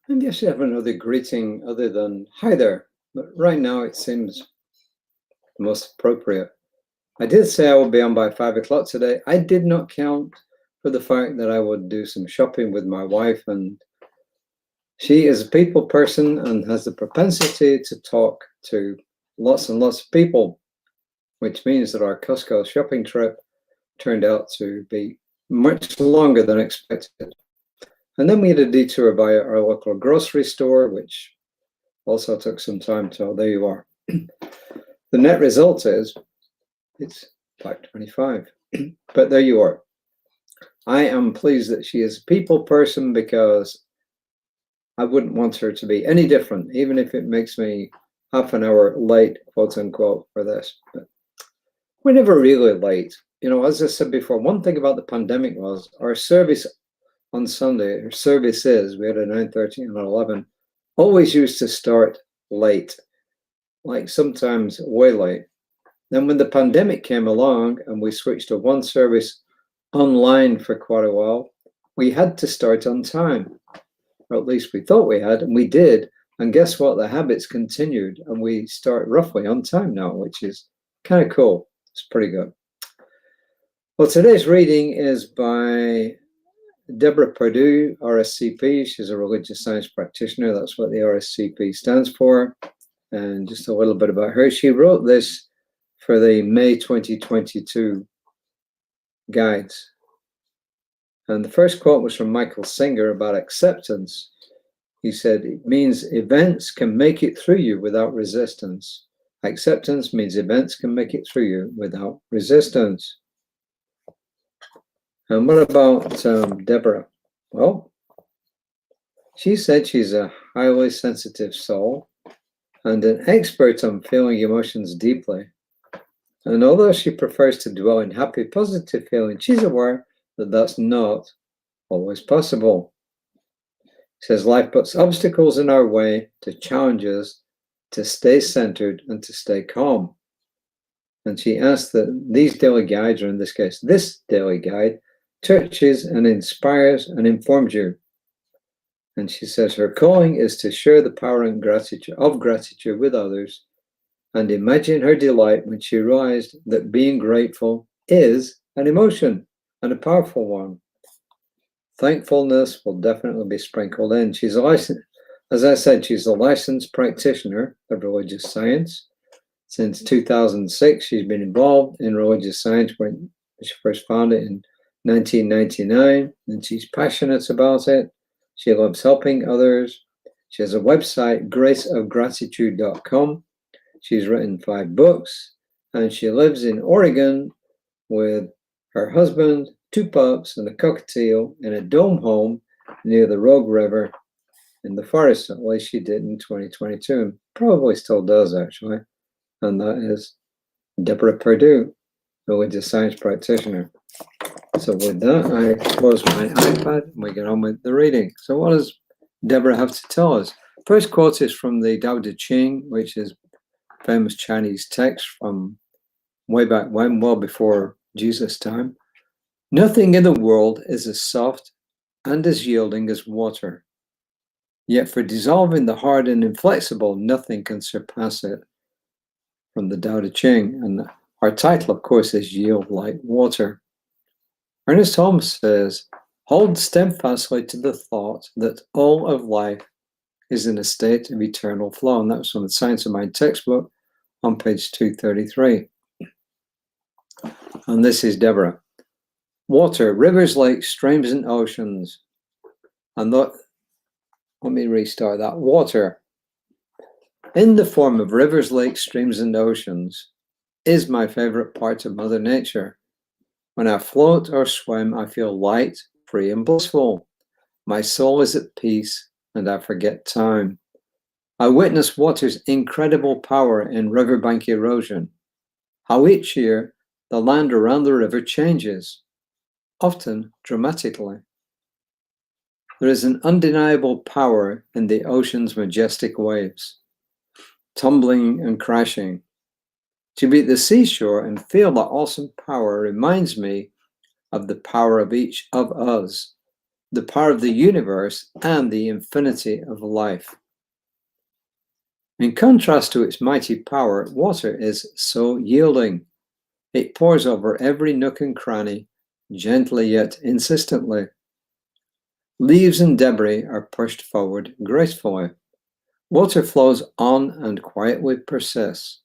Maybe I should have another greeting other than hi there, but right now it seems the most appropriate. I did say I would be on by 5 o'clock today. I did not count for the fact that I would do some shopping with my wife, and she is a people person and has the propensity to talk to lots and lots of people, which means that our Costco shopping trip turned out to be much longer than expected. And then we had a detour via our local grocery store, which also took some time. So there you are. The net result is it's 5:25, but there you are. I am pleased that she is a people person because I wouldn't want her to be any different, even if it makes me half an hour late, quote unquote, for this. But we're never really late. You know, as I said before, one thing about the pandemic was our service on Sunday, our services, we had a 9:30 and an 11, always used to start late, like sometimes way late. Then when the pandemic came along and we switched to one service online for quite a while, we had to start on time, or at least we thought we had, and we did. And guess what? The habits continued, and we start roughly on time now, which is kind of cool. It's pretty good. Well, today's reading is by Deborah Perdue, RScP. She's a religious science practitioner. That's what the RScP stands for. And just a little bit about her. She wrote this for the May 2022 guides. And the first quote was from Michael Singer about acceptance. He said, it means events can make it through you without resistance. Acceptance means events can make it through you without resistance. And what about Deborah? Well, she said she's a highly sensitive soul and an expert on feeling emotions deeply. And although she prefers to dwell in happy, positive feelings, she's aware that that's not always possible. She says life puts obstacles in our way to challenge us to stay centered and to stay calm. And she asked that these daily guides, or in this case, this daily guide, touches and inspires and informs you. And she says her calling is to share the power and gratitude with others, and imagine her delight when she realized that being grateful is an emotion and a powerful one. Thankfulness will definitely be sprinkled in. She's a licensed, as I said, she's a licensed practitioner of religious science. Since 2006, she's been involved in religious science when she first found it in 1999, and she's passionate about it. She loves helping others. She has a website, graceofgratitude.com. She's written 5 books, and she lives in Oregon with her husband, 2 pups, and a cockatiel in a dome home near the Rogue River in the forest. At least she did in 2022, and probably still does, actually. And that is Deborah Perdue, religious science practitioner. So with that, I close my iPad and we get on with the reading. So what does Deborah have to tell us? First quote is from the Tao Te Ching, which is famous Chinese text from way back when, well before Jesus' time. Nothing in the world is as soft and as yielding as water. Yet for dissolving the hard and inflexible, nothing can surpass it. From the Tao Te Ching. And our title, of course, is Yield Like Water. Ernest Holmes says, hold steadfastly to the thought that all of life is in a state of eternal flow. And that was from the Science of Mind textbook on page 233. And this is Deborah. Water, rivers, lakes, streams, and oceans. And let me restart that. Water, in the form of rivers, lakes, streams, and oceans, is my favorite part of Mother Nature. When I float or swim, I feel light, free, and blissful. My soul is at peace, and I forget time. I witness water's incredible power in riverbank erosion, how each year the land around the river changes, often dramatically. There is an undeniable power in the ocean's majestic waves, tumbling and crashing. To be at the seashore and feel that awesome power reminds me of the power of each of us the power of the universe, and the infinity of life. In contrast to its mighty power, water is so yielding. It pours over every nook and cranny, gently yet insistently. Leaves and debris are pushed forward gracefully. Water flows on and quietly persists.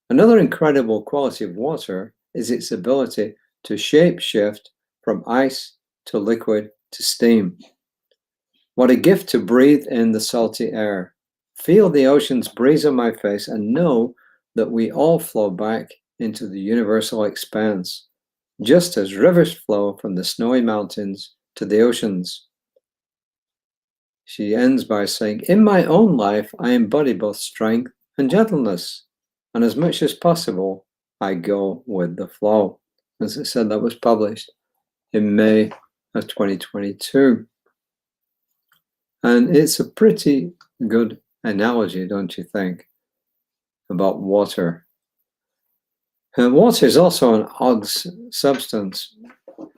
Another incredible quality of water is its ability to shape shift from ice to liquid to steam. What a gift to breathe in the salty air. Feel the ocean's breeze on my face and know that we all flow back into the universal expanse, just as rivers flow from the snowy mountains to the oceans. She ends by saying, in my own life, I embody both strength and gentleness, and as much as possible, I go with the flow. As I said, that was published in May of 2022. And it's a pretty good analogy, don't you think, about water? And water is also an odd substance.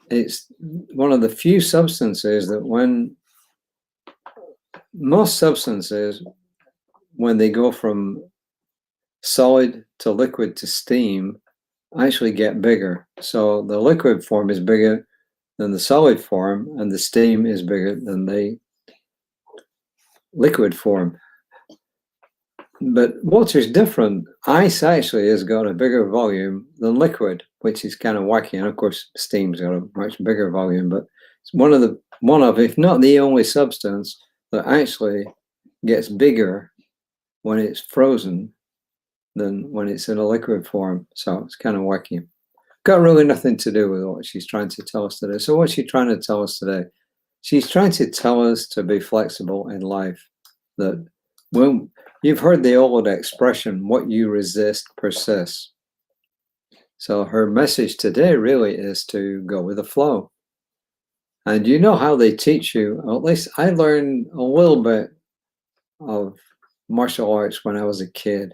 It's one of the few substances that most substances, when they go from solid to liquid to steam, actually get bigger. So the liquid form is bigger than the solid form, and the steam is bigger than the liquid form. But water is different. Ice actually has got a bigger volume than liquid, which is kind of wacky. And of course, steam's got a much bigger volume, but it's one of, if not the only substance that actually gets bigger when it's frozen than when it's in a liquid form. So it's kind of wacky. Got really nothing to do with what she's trying to tell us today. So what's she trying to tell us today? She's trying to tell us to be flexible in life. That when you've heard the old expression, what you resist persists. So her message today really is to go with the flow. And you know how they teach you, or at least I learned a little bit of martial arts when I was a kid.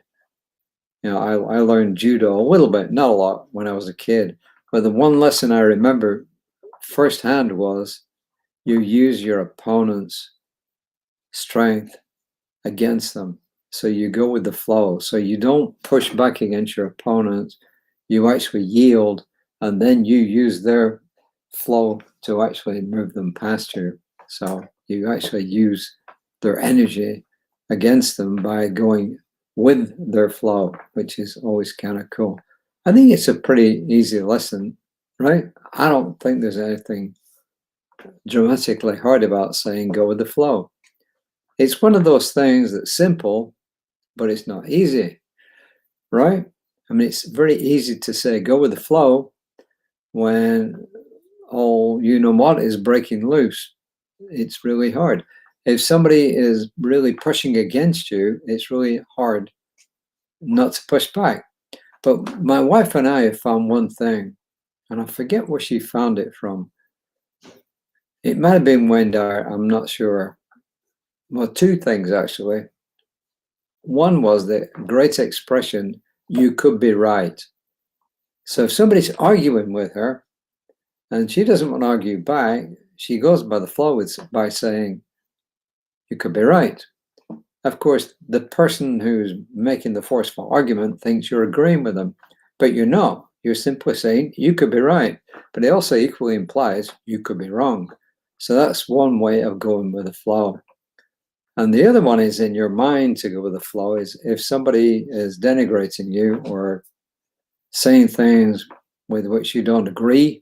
You know, I learned judo a little bit, not a lot, when I was a kid. But the one lesson I remember firsthand was you use your opponent's strength against them. So you go with the flow. So you don't push back against your opponent. You actually yield, and then you use their flow to actually move them past you. So you actually use their energy against them by going with their flow, which is always kind of cool. I think it's a pretty easy lesson, right? I don't think there's anything dramatically hard about saying go with the flow. It's one of those things that's simple, but it's not easy, right? I mean, it's very easy to say go with the flow when all you know what is breaking loose. It's really hard. If somebody is really pushing against you, it's really hard not to push back. But my wife and I have found one thing, and I forget where she found it from. It might have been Wendar, I'm not sure. Well, two things actually. One was the great expression, you could be right. So if somebody's arguing with her and she doesn't want to argue back, she goes by the flow by saying, you could be right. Of course, the person who's making the forceful argument thinks you're agreeing with them, but you're not. You're simply saying, you could be right. But it also equally implies you could be wrong. So that's one way of going with the flow. And the other one is in your mind to go with the flow is if somebody is denigrating you or saying things with which you don't agree,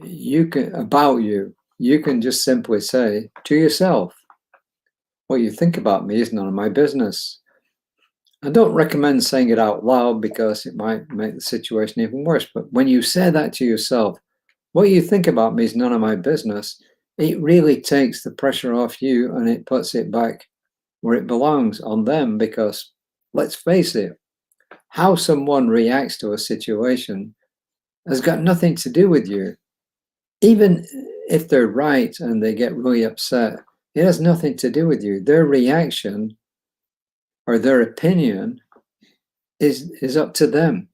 you can just simply say to yourself, what you think about me is none of my business. I don't recommend saying it out loud because it might make the situation even worse. But when you say that to yourself, what you think about me is none of my business, it really takes the pressure off you and it puts it back where it belongs, on them. Because let's face it, how someone reacts to a situation has got nothing to do with you. Even if they're right and they get really upset, it has nothing to do with you. Their reaction or their opinion is up to them.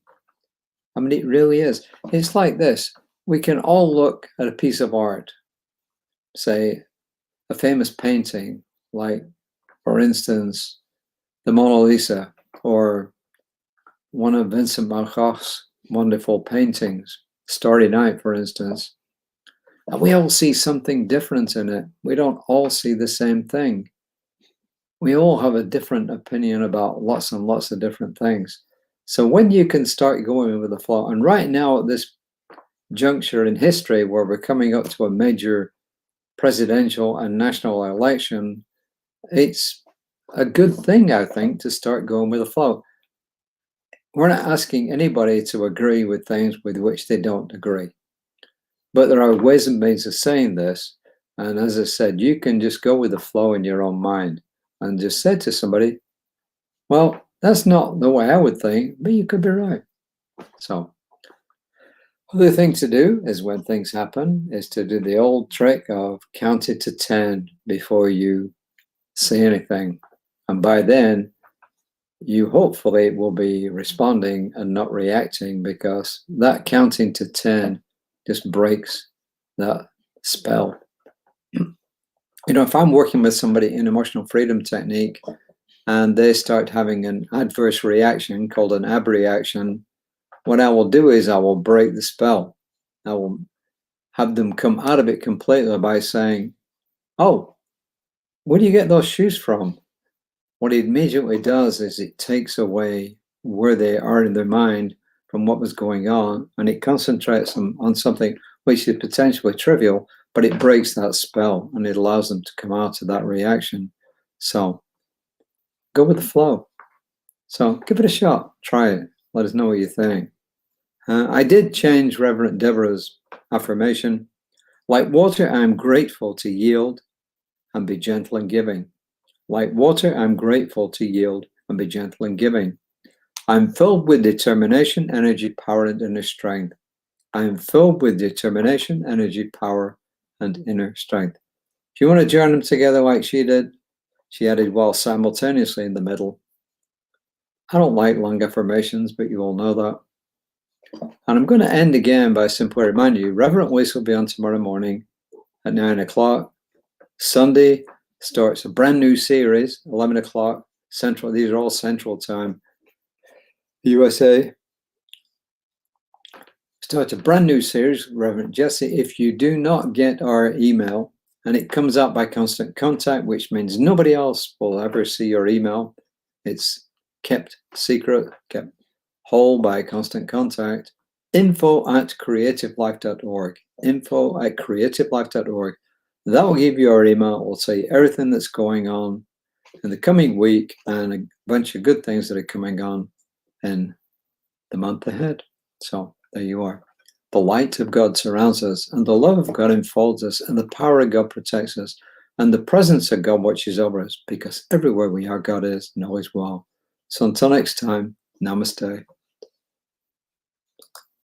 I mean, it really is. It's like this. we can all look at a piece of art, say a famous painting, like, for instance, the Mona Lisa, or one of Vincent van Gogh's wonderful paintings, Starry Night, for instance, and we all see something different in it. We don't all see the same thing. We all have a different opinion about lots and lots of different things. So when you can start going with the flow, and right now at this juncture in history where we're coming up to a major presidential and national election, it's a good thing, I think, to start going with the flow. We're not asking anybody to agree with things with which they don't agree. But there are ways and means of saying this. And as I said, you can just go with the flow in your own mind and just say to somebody, well, that's not the way I would think, but you could be right. So other thing to do is when things happen is to do the old trick of count it to 10 before you say anything. And by then, you hopefully will be responding and not reacting, because that counting to 10 just breaks that spell. If I'm working with somebody in emotional freedom technique and they start having an adverse reaction called an abreaction, what I will do is I will break the spell. I will have them come out of it completely by saying, oh, where do you get those shoes from? What it immediately does is it takes away where they are in their mind from what was going on, and it concentrates them on something which is potentially trivial, but it breaks that spell and it allows them to come out of that reaction. So go with the flow. So give it a shot. Try it. Let us know what you think. I did change Reverend Deborah's affirmation. Like water, I am grateful to yield and be gentle in giving. Like water, I'm grateful to yield and be gentle in giving. I'm filled with determination, energy, power, and inner strength. I am filled with determination, energy, power, and inner strength. If you want to join them together like she did, she added while simultaneously in the middle. I don't like long affirmations, but you all know that. And I'm going to end again by simply reminding you, Reverend Weiss will be on tomorrow morning at 9 o'clock. Sunday starts a brand new series, 11 o'clock Central. These are all Central Time. USA starts a brand new series, Reverend Jesse. If you do not get our email, and it comes out by constant contact, which means nobody else will ever see your email. It's kept secret, kept whole by constant contact. info@creativelife.org. info@creativelife.org. That will give you our email. It will say everything that's going on in the coming week and a bunch of good things that are coming on in the month ahead. So there you are. The light of God surrounds us, and the love of God enfolds us, and the power of God protects us, and the presence of God watches over us, because everywhere we are, God is and always will. So until next time, namaste.